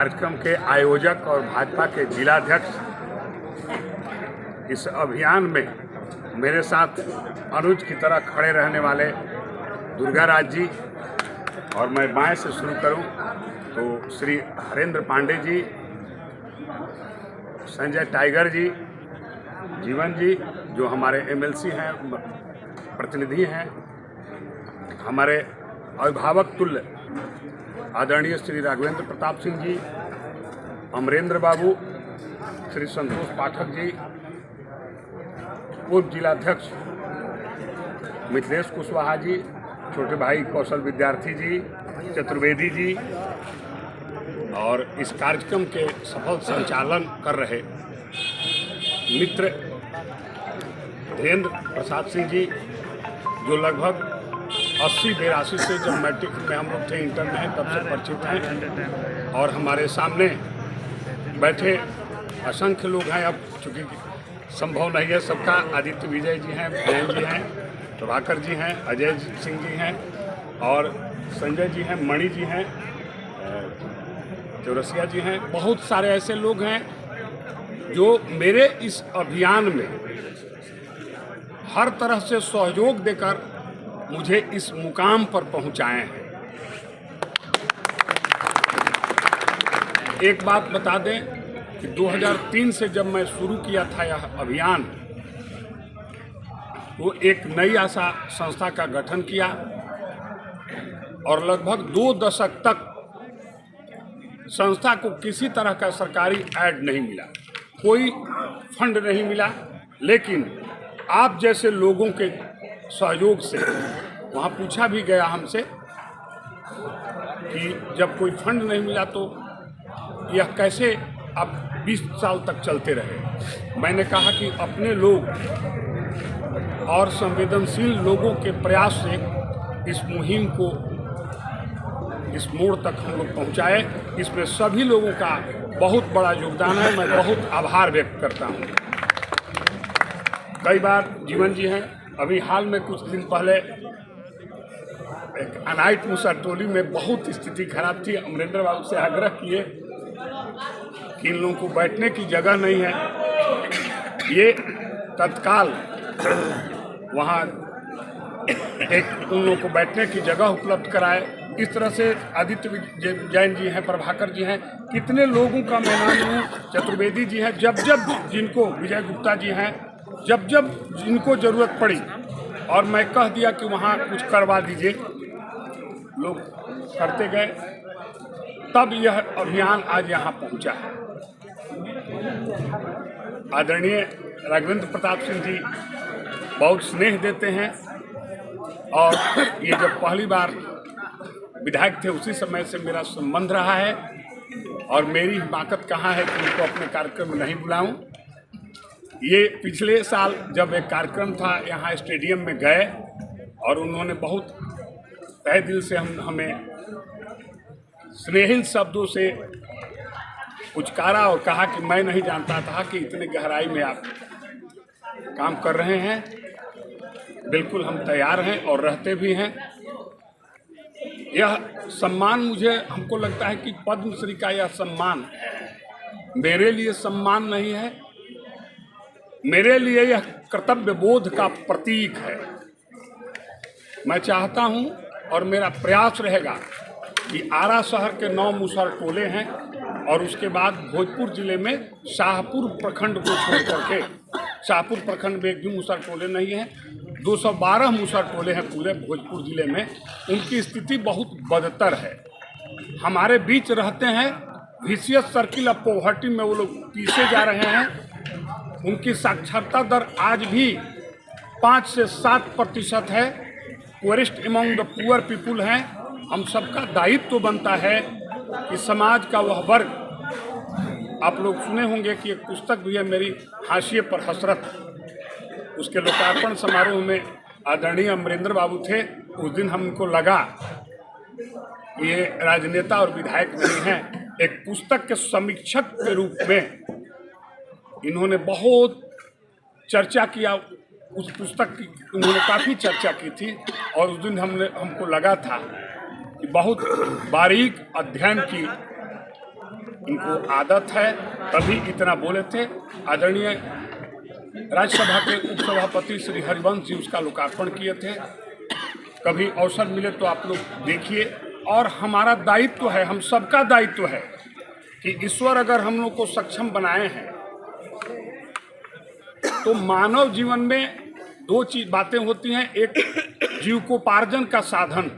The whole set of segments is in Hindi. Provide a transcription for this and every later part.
कार्यक्रम के आयोजक और भाजपा के जिलाध्यक्ष इस अभियान में मेरे साथ अनुज की तरह खड़े रहने वाले दुर्गाराज जी, और मैं बाएं से शुरू करूं तो श्री हरेंद्र पांडे जी, संजय टाइगर जी, जीवन जी जो हमारे एमएलसी हैं, प्रतिनिधि हैं, हमारे अभिभावक तुल्य आदरणीय श्री राघवेंद्र प्रताप सिंह जी, अमरेंद्र बाबू, श्री संतोष पाठक जी, पूर्व जिलाध्यक्ष मिथिलेश कुशवाहा जी, छोटे भाई कौशल विद्यार्थी जी, चतुर्वेदी जी, और इस कार्यक्रम के सफल संचालन कर रहे मित्र धीरेन्द्र प्रसाद सिंह जी, जो लगभग 80-82 से जब मैट्रिक में हम लोग थे, इंटर में हैं, तब से परिचित हैं, और हमारे सामने बैठे असंख्य लोग हैं। अब चूँकि संभव नहीं है सबका, आदित्य विजय जी हैं, जैन जी हैं, प्रभाकर जी हैं, अजय सिंह जी हैं, और संजय जी हैं, मणि जी हैं, चौरसिया जी हैं। बहुत सारे ऐसे लोग हैं जो मेरे इस अभियान में हर तरह से सहयोग देकर मुझे इस मुकाम पर पहुंचाए हैं। एक बात बता दें कि 2003 से जब मैं शुरू किया था यह अभियान, वो एक नई आशा संस्था का गठन किया और लगभग 2 दशक तक संस्था को किसी तरह का सरकारी ऐड नहीं मिला, कोई फंड नहीं मिला, लेकिन आप जैसे लोगों के सहयोग से वहाँ पूछा भी गया हमसे कि जब कोई फंड नहीं मिला तो यह कैसे अब 20 साल तक चलते रहे। मैंने कहा कि अपने लोग और संवेदनशील लोगों के प्रयास से इस मुहिम को इस मोड़ तक हम लोग पहुँचाए। इसमें सभी लोगों का बहुत बड़ा योगदान है, मैं बहुत आभार व्यक्त करता हूँ। कई बार जीवन जी हैं, अभी हाल में कुछ दिन पहले एक अनाइट मूसा टोली में बहुत स्थिति खराब थी। अमरेंद्र बाबू से आग्रह किए कि इन लोगों को बैठने की जगह नहीं है, ये तत्काल वहाँ एक उन लोगों को बैठने की जगह उपलब्ध कराए। इस तरह से आदित्य जैन जी हैं, प्रभाकर जी हैं, कितने लोगों का मैं नाम लूँ, चतुर्वेदी जी हैं, जब जिनको, विजय गुप्ता जी हैं, जब जिनको ज़रूरत पड़ी और मैं कह दिया कि वहाँ कुछ करवा दीजिए, लोग करते गए, तब यह अभियान आज यहाँ पहुँचा है। आदरणीय राघवेंद्र प्रताप सिंह जी बहुत स्नेह देते हैं, और ये जब पहली बार विधायक थे उसी समय से मेरा संबंध रहा है, और मेरी हिमाकत कहाँ है कि उनको अपने कार्यक्रम में नहीं बुलाऊं। ये पिछले साल जब एक कार्यक्रम था यहाँ स्टेडियम में गए और उन्होंने बहुत तहे दिल से हमें स्नेहिल शब्दों से पुचकारा और कहा कि मैं नहीं जानता था कि इतने गहराई में आप काम कर रहे हैं। बिल्कुल हम तैयार हैं और रहते भी हैं। यह सम्मान हमको लगता है कि पद्मश्री का यह सम्मान मेरे लिए सम्मान नहीं है, मेरे लिए यह कर्तव्य बोध का प्रतीक है। मैं चाहता हूं और मेरा प्रयास रहेगा कि आरा शहर के 9 मुसहर टोले हैं, और उसके बाद भोजपुर जिले में शाहपुर प्रखंड को छोड़ करके, शाहपुर प्रखंड में एक भी मुसहर टोले नहीं है, 212 मुसहर टोले हैं पूरे भोजपुर जिले में। उनकी स्थिति बहुत बदतर है, हमारे बीच रहते हैं, विशियस सर्किल ऑफ पॉवर्टी में वो लोग पीछे जा रहे हैं। उनकी साक्षरता दर आज भी 5 से 7% है, poorest among the poor people हैं। हम सबका दायित्व बनता है कि समाज का वह वर्ग, आप लोग सुने होंगे कि एक पुस्तक भी है मेरी, हाशिए पर हसरत, उसके लोकार्पण समारोह में आदरणीय अमरेंद्र बाबू थे। उस दिन हमको लगा ये राजनेता और विधायक नहीं हैं, एक पुस्तक के समीक्षक के रूप में इन्होंने बहुत चर्चा किया। उस पुस्तक की उन्होंने काफ़ी चर्चा की थी, और उस दिन हमको लगा था कि बहुत बारीक अध्ययन की इनको आदत है, तभी इतना बोले थे। आदरणीय राज्यसभा के उपसभापति श्री हरिवंश जी उसका लोकार्पण किए थे। कभी अवसर मिले तो आप लोग देखिए। और हमारा दायित्व है, हम सबका दायित्व है कि ईश्वर अगर हम लोग को सक्षम बनाए हैं तो मानव जीवन में दो बातें होती हैं। एक जीविकोपार्जन का साधन,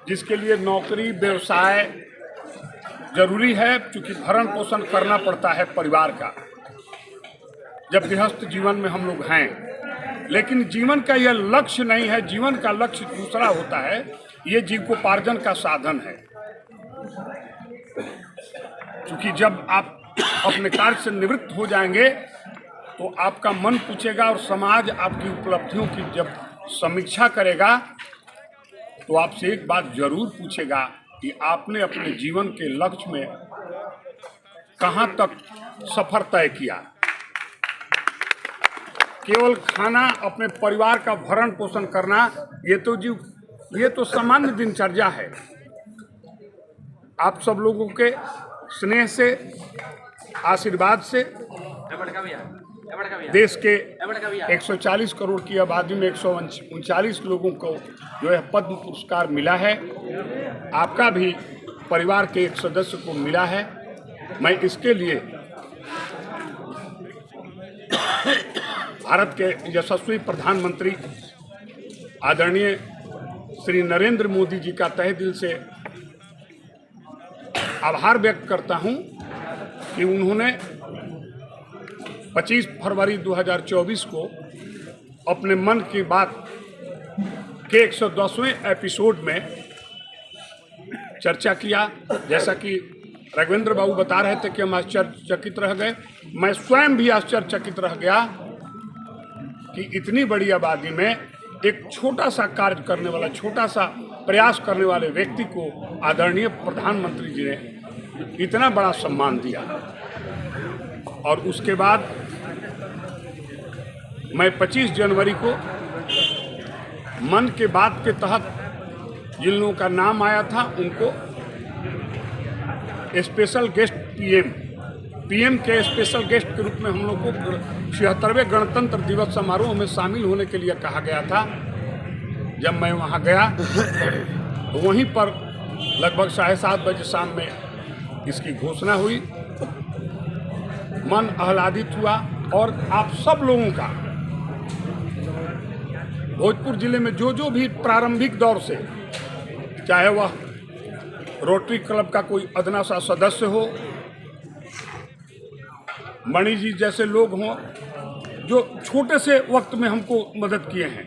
जिसके लिए नौकरी व्यवसाय जरूरी है, क्योंकि भरण पोषण करना पड़ता है परिवार का जब गृहस्थ जीवन में हम लोग हैं। लेकिन जीवन का यह लक्ष्य नहीं है, जीवन का लक्ष्य दूसरा होता है। ये जीविकोपार्जन का साधन है, क्योंकि जब आप अपने कार्य से निवृत्त हो जाएंगे तो आपका मन पूछेगा और समाज आपकी उपलब्धियों की जब समीक्षा करेगा तो आपसे एक बात जरूर पूछेगा कि आपने अपने जीवन के लक्ष्य में कहां तक सफर तय किया। केवल खाना, अपने परिवार का भरण पोषण करना, ये तो सामान्य दिनचर्या है। आप सब लोगों के स्नेह से, आशीर्वाद से देश के 140 करोड़ की आबादी में 139 लोगों को जो है पद्म पुरस्कार मिला है। आपका भी परिवार के एक सदस्य को मिला है। मैं इसके लिए भारत के यशस्वी प्रधानमंत्री आदरणीय श्री नरेंद्र मोदी जी का तहे दिल से आभार व्यक्त करता हूं कि उन्होंने 25 फरवरी 2024 को अपने मन की बात के 110वें एपिसोड में चर्चा किया। जैसा कि राघवेंद्र बाबू बता रहे थे कि हम आश्चर्यचकित रह गए, मैं स्वयं भी आश्चर्यचकित रह गया कि इतनी बड़ी आबादी में एक छोटा सा कार्य करने वाला, छोटा सा प्रयास करने वाले व्यक्ति को आदरणीय प्रधानमंत्री जी ने इतना बड़ा सम्मान दिया। और उसके बाद मैं 25 जनवरी को मन के बात के तहत जिन लोगों का नाम आया था उनको स्पेशल गेस्ट पीएम के स्पेशल गेस्ट के रूप में हम लोग को 76वें गणतंत्र दिवस समारोह में शामिल होने के लिए कहा गया था। जब मैं वहां गया तो वहीं पर लगभग 7:30 बजे शाम में इसकी घोषणा हुई। मन आह्लादित हुआ। और आप सब लोगों का भोजपुर जिले में जो भी प्रारंभिक दौर से, चाहे वह रोटरी क्लब का कोई अदना सा सदस्य हो, मणि जी जैसे लोग हों, जो छोटे से वक्त में हमको मदद किए हैं,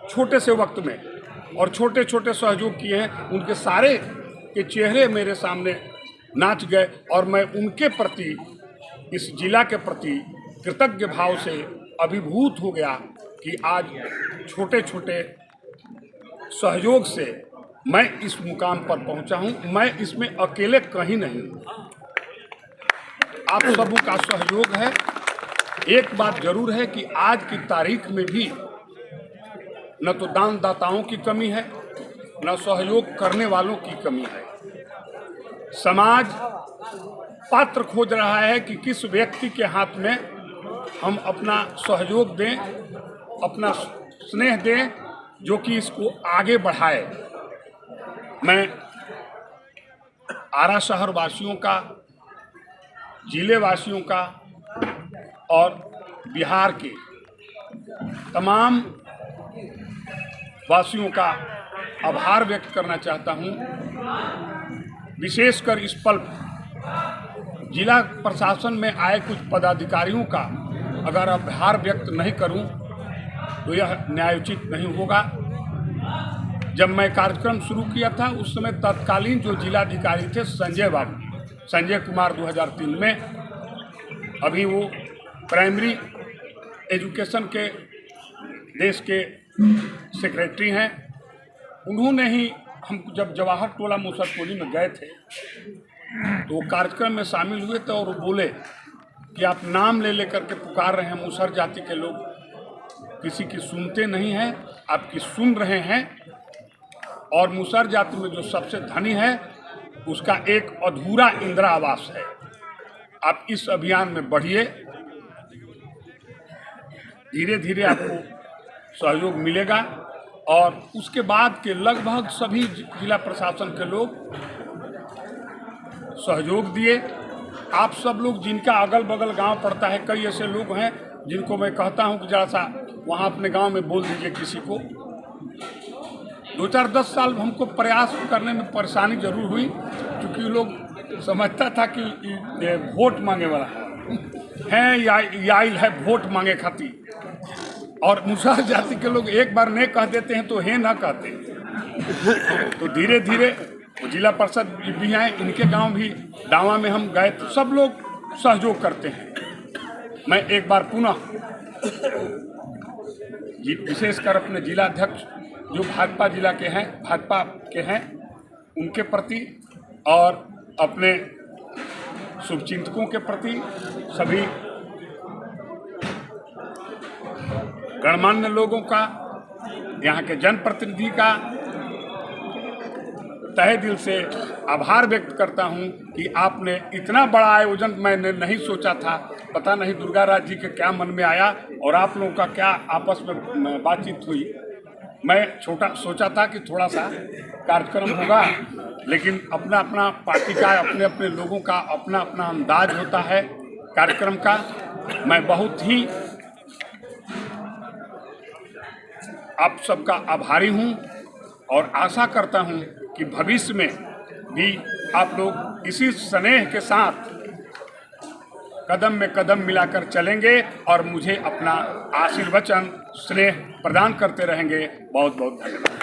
छोटे से वक्त में, और छोटे छोटे सहयोग किए हैं, उनके सारे के चेहरे मेरे सामने नाच गए। और मैं उनके प्रति, इस जिला के प्रति कृतज्ञ भाव से अभिभूत हो गया कि आज छोटे छोटे सहयोग से मैं इस मुकाम पर पहुंचा हूं। मैं इसमें अकेले कहीं नहीं, आप सबों का सहयोग है। एक बात जरूर है कि आज की तारीख में भी न तो दानदाताओं की कमी है, न सहयोग करने वालों की कमी है। समाज पात्र खोज रहा है कि किस व्यक्ति के हाथ में हम अपना सहयोग दें, अपना स्नेह दें, जो कि इसको आगे बढ़ाए। मैं आरा शहर वासियों का, जिले वासियों का और बिहार के तमाम वासियों का आभार व्यक्त करना चाहता हूं। विशेषकर इस पल जिला प्रशासन में आए कुछ पदाधिकारियों का अगर आभार व्यक्त नहीं करूं तो यह न्यायोचित नहीं होगा। जब मैं कार्यक्रम शुरू किया था उस समय तत्कालीन जो जिलाधिकारी थे संजय कुमार 2003 में, अभी वो प्राइमरी एजुकेशन के देश के सेक्रेटरी हैं। उन्होंने ही हम जब जवाहर टोला मूसर टोली में गए थे तो कार्यक्रम में शामिल हुए थे और बोले कि आप नाम ले लेकर के पुकार रहे हैं, मूसर जाति के लोग किसी की सुनते नहीं हैं, आपकी सुन रहे हैं। और मूसर जाति में जो सबसे धनी है उसका एक अधूरा इंदिरा आवास है। आप इस अभियान में बढ़िए, धीरे धीरे आपको सहयोग मिलेगा। और उसके बाद के लगभग सभी जिला प्रशासन के लोग सहयोग दिए। आप सब लोग जिनका अगल बगल गांव पड़ता है, कई ऐसे लोग हैं जिनको मैं कहता हूं कि जरा सा वहां अपने गांव में बोल दीजिए किसी को। 2-4-10 साल हमको प्रयास करने में परेशानी जरूर हुई, क्योंकि लोग समझता था कि ये वोट मांगे वाला है या आइल है वोट मांगे खातिर। और मुसहर जाति के लोग एक बार नहीं कह देते हैं तो है ना कहते। तो धीरे धीरे जिला परिषद भी हैं, इनके गांव भी दावा में हम गए तो सब लोग सहयोग करते हैं। मैं एक बार पुनः विशेषकर अपने जिला अध्यक्ष जो भाजपा जिला के हैं, भाजपा के हैं, उनके प्रति और अपने शुभचिंतकों के प्रति, सभी गणमान्य लोगों का, यहाँ के जनप्रतिनिधि का तहे दिल से आभार व्यक्त करता हूँ कि आपने इतना बड़ा आयोजन मैंने नहीं सोचा था। पता नहीं दुर्गा राज जी के क्या मन में आया और आप लोगों का क्या आपस में बातचीत हुई। मैं छोटा सोचा था कि थोड़ा सा कार्यक्रम होगा, लेकिन अपना अपना पार्टी का, अपने अपने लोगों का अपना अपना अंदाज होता है कार्यक्रम का। मैं बहुत ही आप सबका आभारी हूँ और आशा करता हूँ कि भविष्य में भी आप लोग इसी स्नेह के साथ कदम में कदम मिलाकर चलेंगे और मुझे अपना आशीर्वचन स्नेह प्रदान करते रहेंगे। बहुत बहुत धन्यवाद।